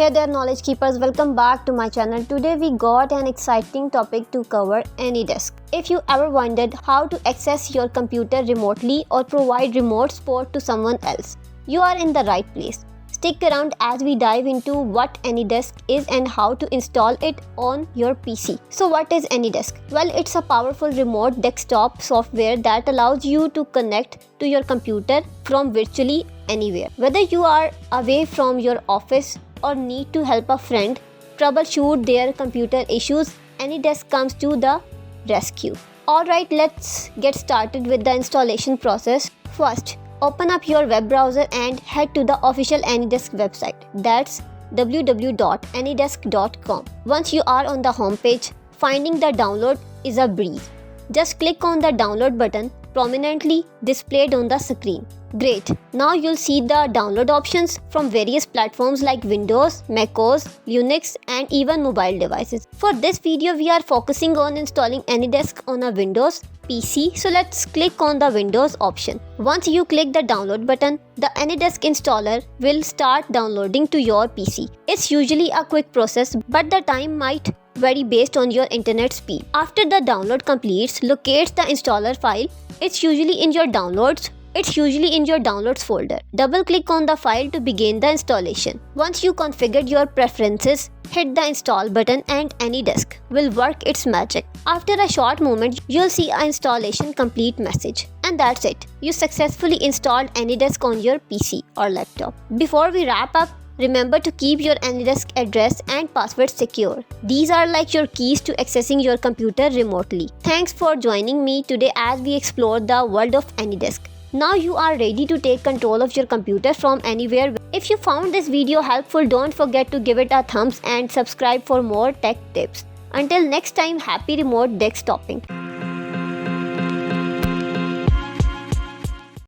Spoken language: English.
Hey there knowledge keepers, welcome back to my channel. Today we got an exciting topic to cover, Anydesk. If you ever wondered how to access your computer remotely or provide remote support to someone else, you are in the right place. Stick around as we dive into what Anydesk is and how to install it on your PC. So what is Anydesk? Well, it's a powerful remote desktop software that allows you to connect to your computer from virtually anywhere. Whether you are away from your office or need to help a friend troubleshoot their computer issues, Anydesk comes to the rescue. Alright, let's get started with the installation process. First, open up your web browser and head to the official Anydesk website. That's www.anydesk.com. Once you are on the home page, finding the download is a breeze. Just click on the download button prominently displayed on the screen. Great, now you'll see the download options from various platforms like Windows, macOS, Linux and even mobile devices. For this video we are focusing on installing Anydesk on a Windows PC, so let's click on the Windows option. Once you click the download button, the Anydesk installer will start downloading to your PC. It's usually a quick process, but the time might vary based on your internet speed. After the download completes, locate the installer file. It's usually in your downloads folder. Double click on the file to begin the installation. Once you configured your preferences, hit the install button and Anydesk will work its magic. After a short moment, you'll see an installation complete message. And that's it. You successfully installed Anydesk on your PC or laptop. Before we wrap up, remember to keep your Anydesk address and password secure. These are like your keys to accessing your computer remotely. Thanks for joining me today as we explore the world of Anydesk. Now you are ready to take control of your computer from anywhere. If you found this video helpful, don't forget to give it a thumbs and subscribe for more tech tips. Until next time, happy remote desktopping.